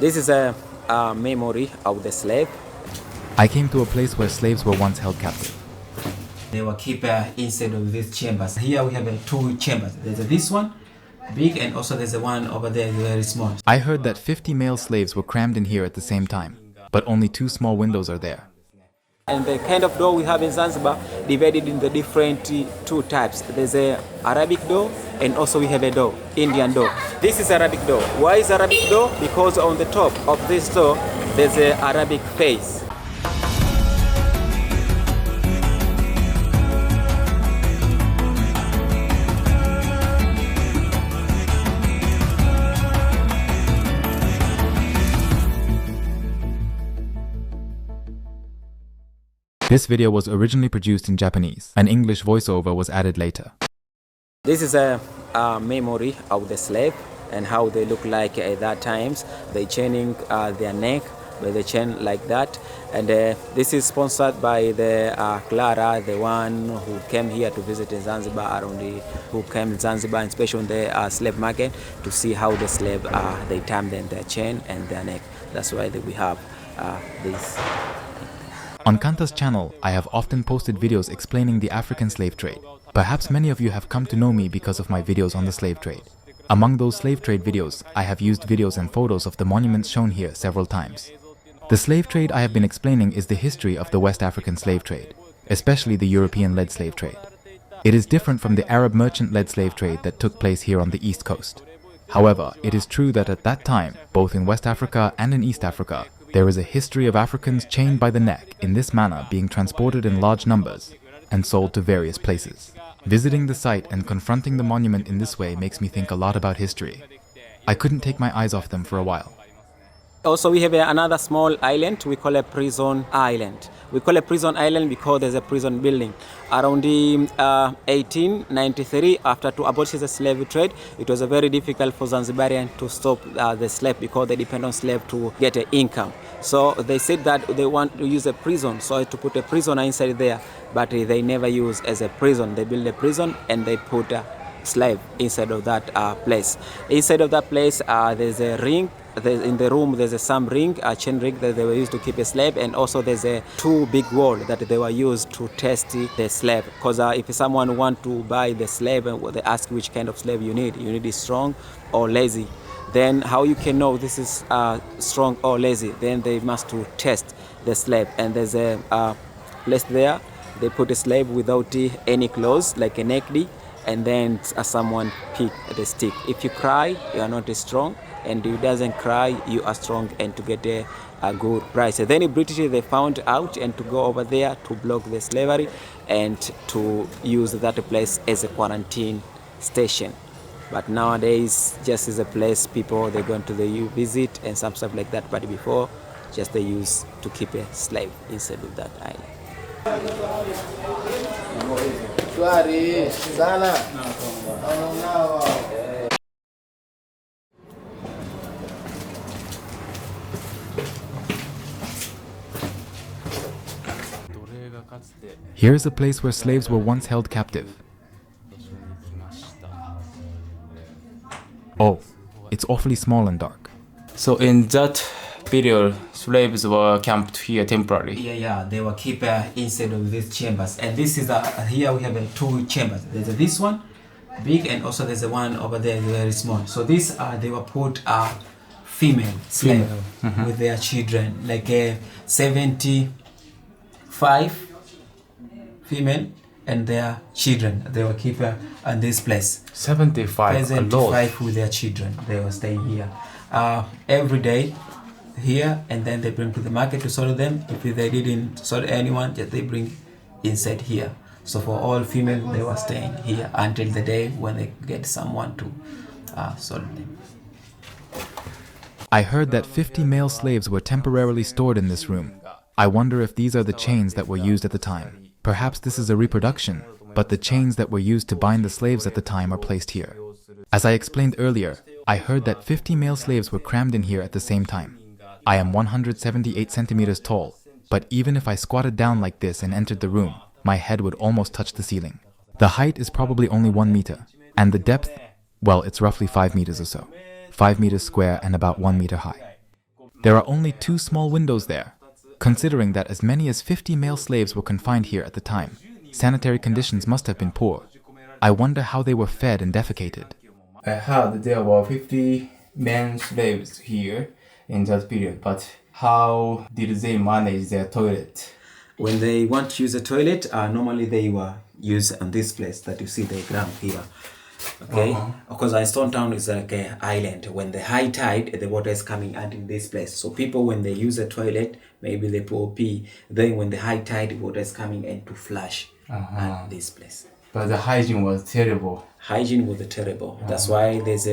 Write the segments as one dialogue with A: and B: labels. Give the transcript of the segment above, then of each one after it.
A: This is a memory of the slave.
B: I came to a place where slaves were once held captive.
A: They were kept inside of these chambers. Here we have two chambers. There's this one, big, and also there's the one over there, very small.
B: I heard that 50 male slaves were crammed in here at the same time, but only 2 small windows are there.
A: And the kind of door we have in Zanzibar divided into different 2 types. There's a Arabic door and also we have a door, Indian door. This is Arabic door. Why is Arabic door? Because on the top of this door there's a Arabic face.
B: This video was originally produced in Japanese. An English voiceover was added later.
A: This is a memory of the slave and how they look like at that times. They chaining their neck with the chain like that. And this is sponsored by the Clara, the one who came here to visit in Zanzibar, who came to Zanzibar, especially on the slave market, to see how the slave, they time them their chain and their neck. That's why we have this.
B: On Kanta's channel, I have often posted videos explaining the African slave trade. Perhaps many of you have come to know me because of my videos on the slave trade. Among those slave trade videos, I have used videos and photos of the monuments shown here several times. The slave trade I have been explaining is the history of the West African slave trade, especially the European-led slave trade. It is different from the Arab merchant-led slave trade that took place here on the East Coast. However, it is true that at that time, both in West Africa and in East Africa, there is a history of Africans chained by the neck in this manner being transported in large numbers and sold to various places. Visiting the site and confronting the monument in this way makes me think a lot about history. I couldn't take my eyes off them for a while.
A: Also, we have another small island we call a prison island. We call it prison island because there's a prison building. Around the 1893, after to abolish the slave trade, it was very difficult for Zanzibarians to stop the slave because they depend on slave to get an income. So they said that they want to use a prison, so to put a prisoner inside there, but they never use as a prison. They build a prison and they put a slave inside of that place. Inside of that place, there's a ring. In the room there's some ring, a chain ring that they were used to keep a slave, and also there's 2 big walls that they were used to test the slave. Because if someone want to buy the slave, they ask which kind of slave you need it strong or lazy. Then how you can know this is strong or lazy? Then they must to test the slave, and there's a place there. They put a slave without any clothes, like a naked, and then someone pick the stick. If you cry, you are not strong, and if you doesn't cry, you are strong and to get a good price. Then the British, they found out and to go over there to block the slavery and to use that place as a quarantine station. But nowadays, just as a place people, they're going to visit and some stuff like that. But before, just they used to keep a slave inside of that island.
B: Here is a place where slaves were once held captive. Oh, it's awfully small and dark.
C: So in that period, slaves were camped here temporarily.
A: Yeah, they were kept inside of these chambers. And this is here we have 2 chambers. There's this one, big, and also there's the one over there, very small. So this they were put female slave with their children, like 75 female and their children. They were kept in this place.
C: 75
A: with their children. They were staying here every day here, and then they bring to the market to sell them. If they didn't sell anyone, just they bring inside here. So for all female, they were staying here until the day when they get someone to sell them.
B: I heard that 50 male slaves were temporarily stored in this room. I wonder if these are the chains that were used at the time. Perhaps this is a reproduction, but the chains that were used to bind the slaves at the time are placed here. As I explained earlier, I heard that 50 male slaves were crammed in here at the same time. I am 178 centimeters tall, but even if I squatted down like this and entered the room, my head would almost touch the ceiling. The height is probably only 1 meter, and the depth, well, it's roughly 5 meters or so. 5 meters square and about 1 meter high. There are only 2 small windows there. Considering that as many as 50 male slaves were confined here at the time, sanitary conditions must have been poor. I wonder how they were fed and defecated.
C: I heard there were 50 men slaves here in that period, but how did they manage their toilet?
A: When they want to use a toilet, normally they were used on this place that you see the ground here. Okay, because Stone Town is like an island. When the high tide, the water is coming out in this place. So people, when they use a toilet, maybe they pour pee. Then when the high tide, the water is coming in to flush at this place.
C: But the hygiene was terrible.
A: Hygiene was terrible. That's why there's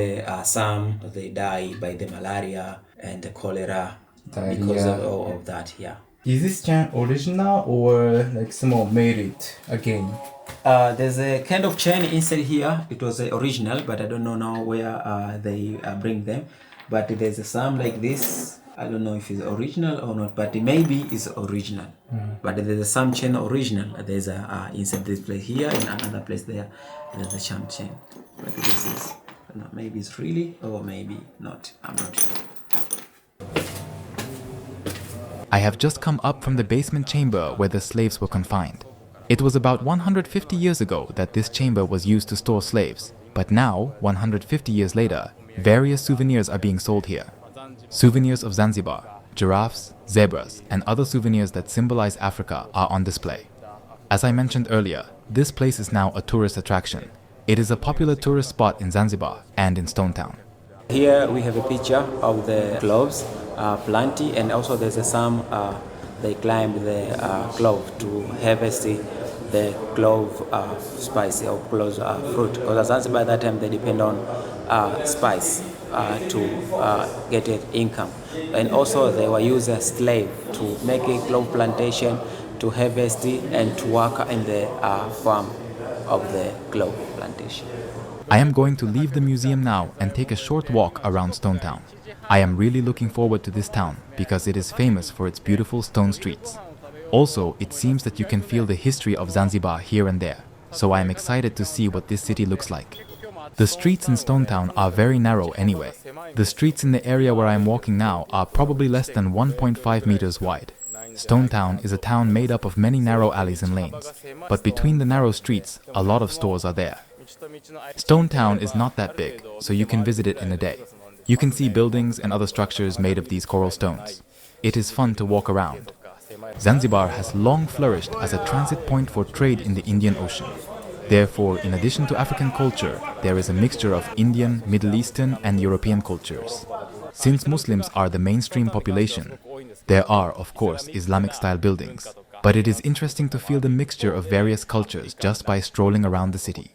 A: some they die by the malaria and the cholera because of that. Yeah.
C: Is this chain original or like someone made it again?
A: There's a kind of chain inside here. It was original, but I don't know now where they bring them. But there's some like this. I don't know if it's original or not, but maybe it's original. But there's some chain original. There's inside this place here and another place there. There's a champ chain. But this is, I don't know, maybe it's really or maybe not. I'm not sure.
B: I have just come up from the basement chamber where the slaves were confined. It was about 150 years ago that this chamber was used to store slaves, but now, 150 years later, various souvenirs are being sold here. Souvenirs of Zanzibar, giraffes, zebras, and other souvenirs that symbolize Africa are on display. As I mentioned earlier, this place is now a tourist attraction. It is a popular tourist spot in Zanzibar and in Stone Town.
A: Here we have a picture of the cloves, plenty, and also there's some, they climb the clove to harvest the clove spice or clove fruit. Because at Zanzibar at that time they depend on spice to get an income. And also they were used as slave to make a clove plantation, to harvest it, and to work in the farm of the clove plantation.
B: I am going to leave the museum now and take a short walk around Stone Town. I am really looking forward to this town because it is famous for its beautiful stone streets. Also, it seems that you can feel the history of Zanzibar here and there, so I am excited to see what this city looks like. The streets in Stone Town are very narrow anyway. The streets in the area where I am walking now are probably less than 1.5 meters wide. Stone Town is a town made up of many narrow alleys and lanes, but between the narrow streets, a lot of stores are there. Stone Town is not that big, so you can visit it in a day. You can see buildings and other structures made of these coral stones. It is fun to walk around. Zanzibar has long flourished as a transit point for trade in the Indian Ocean. Therefore, in addition to African culture, there is a mixture of Indian, Middle Eastern and European cultures. Since Muslims are the mainstream population, there are, of course, Islamic-style buildings. But it is interesting to feel the mixture of various cultures just by strolling around the city.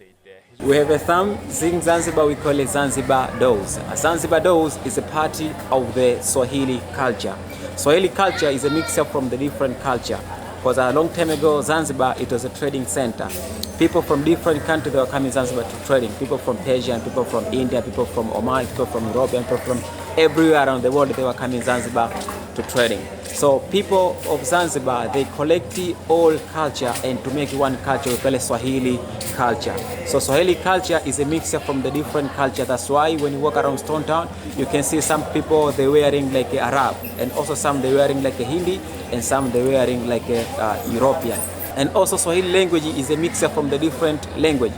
A: We have a thumb in Zanzibar, we call it Zanzibar Dolls. Zanzibar Dolls is a part of the Swahili culture. Swahili culture is a mixture from the different culture. Because a long time ago, Zanzibar, it was a trading center. People from different countries, they were coming to Zanzibar to trading. People from Persia, people from India, people from Oman, people from Europe, and people from everywhere around the world, they were coming to Zanzibar to trading. So people of Zanzibar, they collect all culture and to make one culture, we call it Swahili culture. So Swahili culture is a mixture from the different culture. That's why when you walk around Stone Town, you can see some people, they wearing like a Arab, and also some they wearing like a Hindi, and some they wearing like a European. And also Swahili language is a mixture from the different language.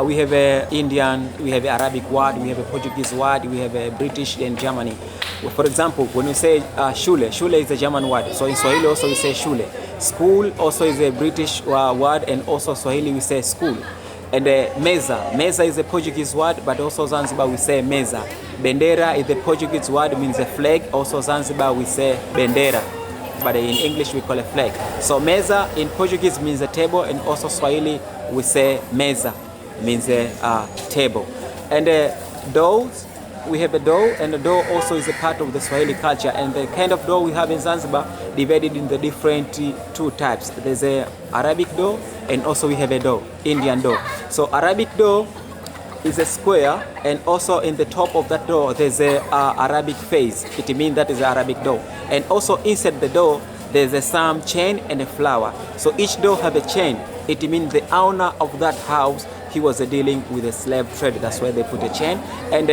A: We have a Indian, we have an Arabic word, we have a Portuguese word, we have a British and Germany. For example, when we say shule, shule is a German word. So in Swahili also we say shule. School also is a British word, and also Swahili we say school. And meza, meza is a Portuguese word, but also Zanzibar we say meza. Bendera is a Portuguese word, means a flag. Also Zanzibar we say bendera, but in English we call it flag. So meza in Portuguese means a table, and also Swahili we say meza, means a table. And dolls, we have a dough, and the dough also is a part of the Swahili culture. And the kind of dough we have in Zanzibar divided in the different two types. There's a Arabic dough, and also we have a dough, Indian dough. So Arabic dough is a square, and also in the top of that dough there's a Arabic face. It means that is Arabic dough. And also inside the dough there's a some chain and a flower. So each dough have a chain. It means the owner of that house, he was dealing with a slave trade. That's why they put a chain. And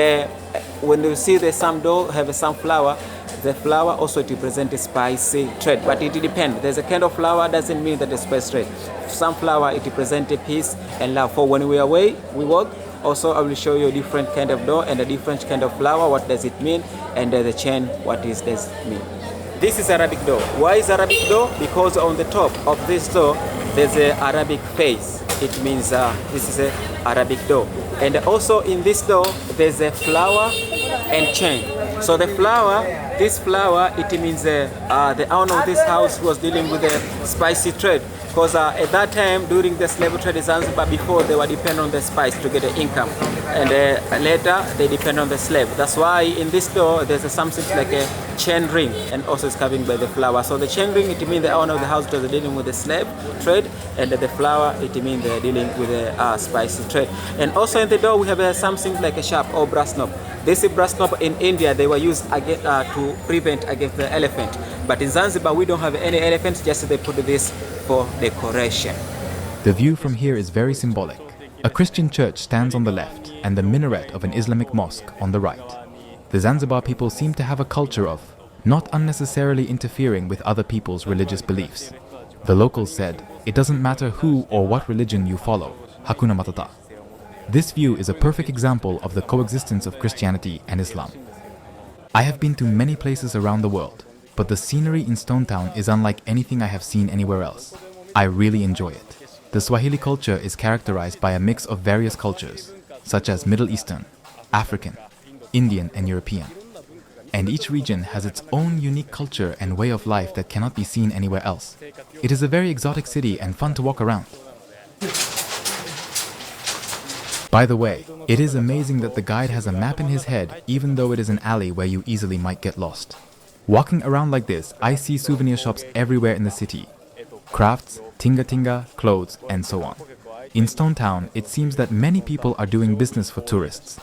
A: when you see the some dough have some flower, The flour also it represents a spicy trade, but it depends. There's a kind of flour doesn't mean that the spice trade. Some flour it represents a peace and love. For when we are away, we work. Also, I will show you a different kind of dough and a different kind of flour. What does it mean? And the chain, what does it mean? This is Arabic dough. Why is Arabic dough? Because on the top of this dough, there's an Arabic face. It means this is a Arabic dough. And also in this dough, there's a flour and chain. So the flour, this flour, it means the owner of this house was dealing with a spicy trade. Because at that time, during the slave trade in Zanzibar, before they were dependent on the spice to get an income. And later, they depend on the slave. That's why in this dough, there's something like a chain ring, and also it's covered by the flour. So the chain ring, it means the owner of the house was dealing with the slave trade, and the flour, it means they're dealing with the spicy trade. And also in the dough, we have something like a sharp or brass knob. This brass knob in India, they were used to prevent against the elephant. But in Zanzibar, we don't have any elephants, just they put this for decoration.
B: The view from here is very symbolic. A Christian church stands on the left and the minaret of an Islamic mosque on the right. The Zanzibar people seem to have a culture of not unnecessarily interfering with other people's religious beliefs. The locals said, it doesn't matter who or what religion you follow, Hakuna Matata. This view is a perfect example of the coexistence of Christianity and Islam. I have been to many places around the world, but the scenery in Stone Town is unlike anything I have seen anywhere else. I really enjoy it. The Swahili culture is characterized by a mix of various cultures, such as Middle Eastern, African, Indian, and European. And each region has its own unique culture and way of life that cannot be seen anywhere else. It is a very exotic city and fun to walk around. By the way, it is amazing that the guide has a map in his head, even though it is an alley where you easily might get lost. Walking around like this, I see souvenir shops everywhere in the city. Crafts, tinga-tinga, clothes, and so on. In Stone Town, it seems that many people are doing business for tourists.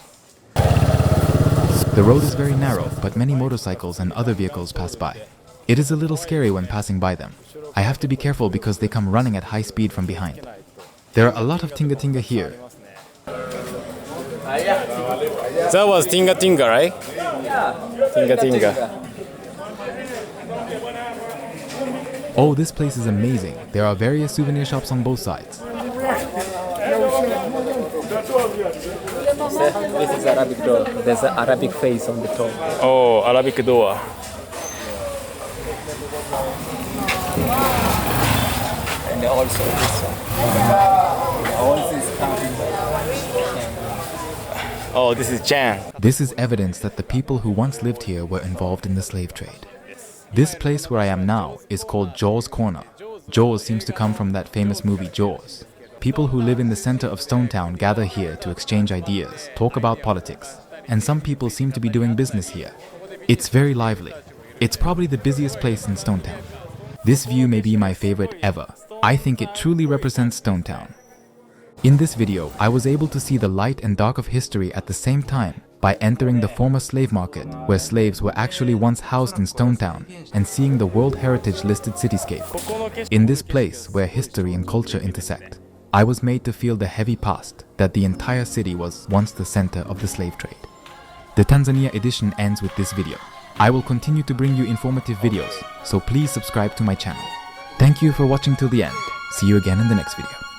B: The road is very narrow, but many motorcycles and other vehicles pass by. It is a little scary when passing by them. I have to be careful because they come running at high speed from behind. There are a lot of tinga-tinga here.
D: That was tinga-tinga, right?
A: Yeah.
D: Tinga-tinga.
B: Oh, this place is amazing. There are various souvenir shops on both sides.
A: This is Arabic door. There's an Arabic face on the top.
D: Oh, Arabic door.
A: And also this one. All this counting.
D: Oh, this is Chan.
B: This is evidence that the people who once lived here were involved in the slave trade. This place where I am now is called Jaws Corner. Jaws seems to come from that famous movie Jaws. People who live in the center of Stone Town gather here to exchange ideas, talk about politics, and some people seem to be doing business here. It's very lively. It's probably the busiest place in Stone Town. This view may be my favorite ever. I think it truly represents Stone Town. In this video, I was able to see the light and dark of history at the same time by entering the former slave market, where slaves were actually once housed in Stone Town, and seeing the World Heritage listed cityscape. In this place where history and culture intersect, I was made to feel the heavy past that the entire city was once the center of the slave trade. The Tanzania edition ends with this video. I will continue to bring you informative videos, so please subscribe to my channel. Thank you for watching till the end. See you again in the next video.